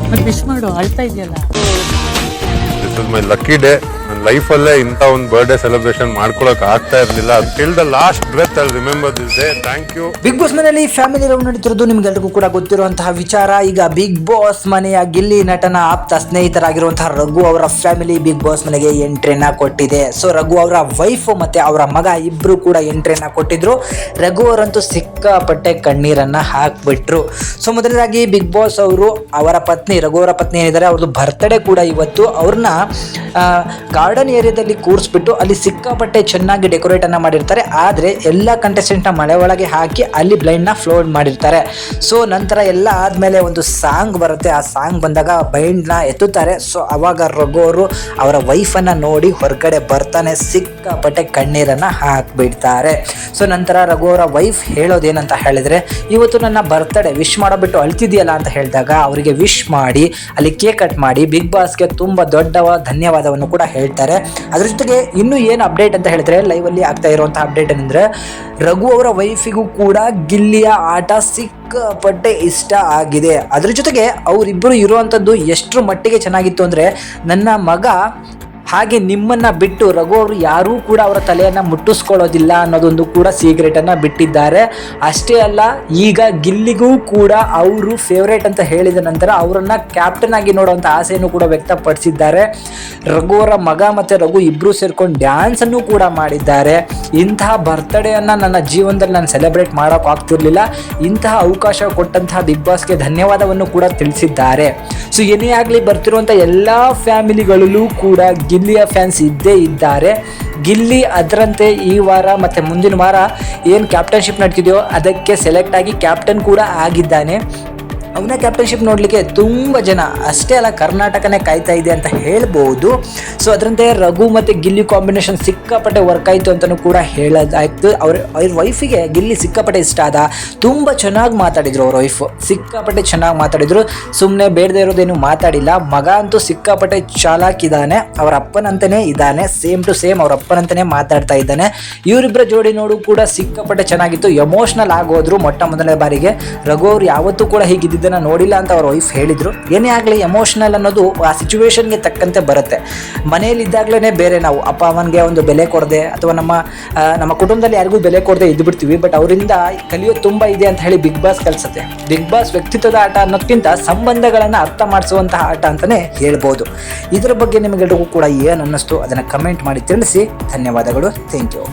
ಮತ್ತೆ ವಿಶ್ ಮಾಡು, ಅಳ್ತಾ ಇದೆಯಲ್ಲ. This is my lucky day. ನನ್ನ ಲೈಫಲ್ಲೇ ಇಂಥ ಒಂದು ಬರ್ಡೇ ಸೆಲೆಬ್ರೇಷನ್ ಮಾಡ್ಕೊಳಕ್ ಆಗ್ತಾ ಇರಲಿಲ್ಲ. Till the last breath I remember this day. Thank you. Big boss ಮನೆಯಲ್ಲಿ ಫ್ಯಾಮಿಲಿ ರೌಂಡ್ ನಡೀತಿರೋದು ನಿಮ್ಗೆಲ್ರಿಗೂ ಕೂಡ ಗೊತ್ತಿರುವಂತಹ ವಿಚಾರ. ಈಗ ಬಿಗ್ ಬಾಸ್ ಮನೆಯ ಗಿಲ್ಲಿ ನಟನ ಆಪ್ತ ಸ್ನೇಹಿತರಾಗಿರುವಂತಹ ರಘು ಅವರ ಫ್ಯಾಮಿಲಿ ಬಿಗ್ ಬಾಸ್ ಮನೆಗೆ ಎಂಟ್ರಿಯನ್ನ ಕೊಟ್ಟಿದೆ. ಸೊ ರಘು ಅವರ ವೈಫ್ ಮತ್ತೆ ಅವರ ಮಗ ಇಬ್ರು ಕೂಡ ಎಂಟ್ರಿಯನ್ನ ಕೊಟ್ಟಿದ್ರು. ರಘು ಅವರಂತೂ ಸಿಕ್ಕಾಪಟ್ಟೆ ಕಣ್ಣೀರನ್ನ ಹಾಕ್ಬಿಟ್ರು. ಸೊ ಮೊದಲನೇದಾಗಿ ಬಿಗ್ ಬಾಸ್ ಅವರು ಅವರ ಪತ್ನಿ ರಘು ಅವರ ಪತ್ನಿ ಏನಿದ್ದಾರೆ ಅವ್ರದ್ದು ಬರ್ತ್ಡೇ ಕೂಡ ಇವತ್ತು. ಅವ್ರನ್ನ ಗಾರ್ಡನ್ ಏರಿಯಾದಲ್ಲಿ ಕೂರಿಸ್ಬಿಟ್ಟು ಅಲ್ಲಿ ಸಿಕ್ಕಾಪಟ್ಟೆ ಚೆನ್ನಾಗಿ ಡೆಕೋರೇಟ್ ಅನ್ನ ಮಾಡಿರ್ತಾರೆ. ಆದರೆ ಎಲ್ಲ ಕಂಟೆಸ್ಟೆಂಟ್ನ ಮಳೆ ಒಳಗೆ ಹಾಕಿ ಅಲ್ಲಿ ಬ್ಲೈಂಡ್ನ ಫ್ಲೋಡ್ ಮಾಡಿರ್ತಾರೆ. ಸೊ ನಂತರ ಎಲ್ಲ ಆದಮೇಲೆ ಒಂದು ಸಾಂಗ್ ಬರುತ್ತೆ. ಆ ಸಾಂಗ್ ಬಂದಾಗ ಬ್ಲೈಂಡ್ನ ಎತ್ತುತ್ತಾರೆ. ಸೊ ಅವಾಗ ರಘು ಅವರು ಅವರ ವೈಫನ್ನು ನೋಡಿ ಹೊರಗಡೆ ಬರ್ತಾನೆ, ಸಿಕ್ಕಾಪಟ್ಟೆ ಕಣ್ಣೀರನ್ನು ಹಾಕಿಬಿಡ್ತಾರೆ. ಸೊ ನಂತರ ರಘು ಅವರ ವೈಫ್ ಹೇಳೋದೇನಂತ ಹೇಳಿದರೆ, ಇವತ್ತು ನನ್ನ ಬರ್ತ್ಡೇ ವಿಶ್ ಮಾಡೋಬಿಟ್ಟು ಅಳ್ತಿದೆಯಲ್ಲ ಅಂತ ಹೇಳಿದಾಗ ಅವರಿಗೆ ವಿಶ್ ಮಾಡಿ ಅಲ್ಲಿ ಕೇಕ್ ಕಟ್ ಮಾಡಿ ಬಿಗ್ ಬಾಸ್ಗೆ ತುಂಬ ದೊಡ್ಡ ಧನ್ಯವಾದವನ್ನು ಕೂಡ ಹೇಳ್ತಾರೆ. ಅದ್ರ ಜೊತೆಗೆ ಇನ್ನೂ ಏನು ಅಪ್ಡೇಟ್ ಅಂತ ಹೇಳಿದ್ರೆ, ಲೈವಲ್ಲಿ ಆಗ್ತಾ ಇರುವಂತಹ ಅಪ್ಡೇಟ್ ಏನಂದರೆ, ರಘು ಅವರ ವೈಫಿಗೂ ಕೂಡ ಗಿಲ್ಲಿಯ ಆಟ ಸಿಕ್ಕಾಪಟ್ಟೆ ಇಷ್ಟ ಆಗಿದೆ. ಅದ್ರ ಜೊತೆಗೆ ಅವರಿಬ್ಬರು ಇರುವಂಥದ್ದು ಎಷ್ಟರ ಮಟ್ಟಿಗೆ ಚೆನ್ನಾಗಿತ್ತು ಅಂದರೆ, ನನ್ನ ಮಗ ಹಾಗೆ ನಿಮ್ಮನ್ನ ಬಿಟ್ಟು ರಘು ಅವರು ಯಾರೂ ಕೂಡ ಅವರ ತಲೆಯನ್ನು ಮುಟ್ಟಿಸ್ಕೊಳ್ಳೋದಿಲ್ಲ ಅನ್ನೋದೊಂದು ಕೂಡ ಸೀಕ್ರೆಟನ್ನು ಬಿಟ್ಟಿದ್ದಾರೆ. ಅಷ್ಟೇ ಅಲ್ಲ, ಈಗ ಗಿಲ್ಲಿಗೂ ಕೂಡ ಅವರು ಫೇವ್ರೇಟ್ ಅಂತ ಹೇಳಿದ ನಂತರ ಅವರನ್ನು ಕ್ಯಾಪ್ಟನ್ ಆಗಿ ನೋಡುವಂಥ ಆಸೆಯನ್ನು ಕೂಡ ವ್ಯಕ್ತಪಡಿಸಿದ್ದಾರೆ. ರಘು ಅವರ ಮಗ ಮತ್ತು ರಘು ಇಬ್ಬರು ಸೇರ್ಕೊಂಡು ಡ್ಯಾನ್ಸನ್ನು ಕೂಡ ಮಾಡಿದ್ದಾರೆ. ಇಂತಹ ಬರ್ತ್ಡೇಯನ್ನು ನನ್ನ ಜೀವನದಲ್ಲಿ ನಾನು ಸೆಲೆಬ್ರೇಟ್ ಮಾಡೋಕ್ಕಾಗ್ತಿರ್ಲಿಲ್ಲ. ಇಂತಹ ಅವಕಾಶ ಕೊಟ್ಟಂತಹ ಬಿಗ್ ಬಾಸ್ಗೆ ಧನ್ಯವಾದವನ್ನು ಕೂಡ ತಿಳಿಸಿದ್ದಾರೆ. ಸೊ ಏನೇ ಆಗಲಿ, ಬರ್ತಿರುವಂಥ ಎಲ್ಲ ಫ್ಯಾಮಿಲಿಗಳಲ್ಲೂ ಕೂಡ ಗಿಲ್ಲಿಯ ಫ್ಯಾನ್ಸ್ ಇದ್ದೇ ಇದ್ದಾರೆ. ಗಿಲ್ಲಿ ಅದರಂತೆ ಈ ವಾರ ಮತ್ತು ಮುಂದಿನ ವಾರ ಏನು ಕ್ಯಾಪ್ಟನ್ಶಿಪ್ ನಡ್ತಿದೆಯೋ ಅದಕ್ಕೆ ಸೆಲೆಕ್ಟ್ ಆಗಿ ಕ್ಯಾಪ್ಟನ್ ಕೂಡ ಆಗಿದ್ದಾನೆ. ಅವನ ಕ್ಯಾಪ್ಟನ್ಶಿಪ್ ನೋಡಲಿಕ್ಕೆ ತುಂಬ ಜನ, ಅಷ್ಟೇ ಅಲ್ಲ ಕರ್ನಾಟಕನೇ ಕಾಯ್ತಾ ಇದೆ ಅಂತ ಹೇಳ್ಬೋದು. ಸೊ ಅದರಂತೆ ರಘು ಮತ್ತು ಗಿಲ್ಲಿ ಕಾಂಬಿನೇಷನ್ ಸಿಕ್ಕಾಪಟ್ಟೆ ವರ್ಕ್ ಆಯಿತು ಅಂತಲೂ ಕೂಡ ಹೇಳೋದಾಯ್ತು. ಅವ್ರ ವೈಫಿಗೆ ಗಿಲ್ಲಿ ಸಿಕ್ಕಾಪಟ್ಟೆ ಇಷ್ಟ ಆದ. ತುಂಬ ಚೆನ್ನಾಗಿ ಮಾತಾಡಿದರು ಅವ್ರ ವೈಫು, ಸಿಕ್ಕಾಪಟ್ಟೆ ಚೆನ್ನಾಗಿ ಮಾತಾಡಿದರು. ಸುಮ್ಮನೆ ಬೇಡದೇ ಇರೋದೇನು ಮಾತಾಡಿಲ್ಲ. ಮಗ ಅಂತೂ ಸಿಕ್ಕಾಪಟ್ಟೆ ಚಾಲಾಕಿದ್ದಾನೆ, ಅವರ ಅಪ್ಪನಂತನೇ ಇದ್ದಾನೆ, ಸೇಮ್ ಟು ಸೇಮ್ ಅವ್ರ ಅಪ್ಪನಂತನೇ ಮಾತಾಡ್ತಾ ಇದ್ದಾನೆ. ಇವರಿಬ್ಬರ ಜೋಡಿ ನೋಡು ಕೂಡ ಸಿಕ್ಕಾಪಟ್ಟೆ ಚೆನ್ನಾಗಿತ್ತು. ಎಮೋಷ್ನಲ್ ಆಗೋದ್ರು ಮೊಟ್ಟ ಮೊದಲನೇ ಬಾರಿಗೆ. ರಘು ಅವ್ರು ಯಾವತ್ತೂ ಕೂಡ ಹೀಗಿದ್ದಿದ್ದನ್ನು ನೋಡಿಲ್ಲ ಅಂತ ಅವ್ರ ವೈಫ್ ಹೇಳಿದರು. ಏನೇ ಆಗಲಿ, ಎಮೋಷ್ನಲ್ ಅನ್ನೋದು ಆ ಸಿಚುವೇಶನ್ಗೆ ತಕ್ಕಂತೆ ಬರುತ್ತೆ. ಮನೆಯಲ್ಲಿ ಇದ್ದಾಗಲೇ ಬೇರೆ, ನಾವು ಅಪ್ಪ ಅಮ್ಮನಿಗೆ ಒಂದು ಬೆಲೆ ಕೊಡದೆ ಅಥವಾ ನಮ್ಮ ಕುಟುಂಬದಲ್ಲಿ ಯಾರಿಗೂ ಬೆಲೆ ಕೊಡದೆ ಇದ್ದುಬಿಡ್ತೀವಿ. ಬಟ್ ಅವರಿಂದ ಕಲಿಯೋದು ತುಂಬ ಇದೆ ಅಂತ ಹೇಳಿ ಬಿಗ್ ಬಾಸ್ ಕಲಿಸುತ್ತೆ. ಬಿಗ್ ಬಾಸ್ ವ್ಯಕ್ತಿತ್ವದ ಆಟ ಅನ್ನೋದಕ್ಕಿಂತ ಸಂಬಂಧಗಳನ್ನು ಅರ್ಥ ಮಾಡಿಸುವಂತಹ ಆಟ ಅಂತಲೇ ಹೇಳ್ಬೋದು. ಇದರ ಬಗ್ಗೆ ನಿಮಗೆಲ್ಲರಿಗೂ ಕೂಡ ಏನು ಅನ್ನಿಸ್ತು ಅದನ್ನು ಕಮೆಂಟ್ ಮಾಡಿ ತಿಳಿಸಿ. ಧನ್ಯವಾದಗಳು. Thank you.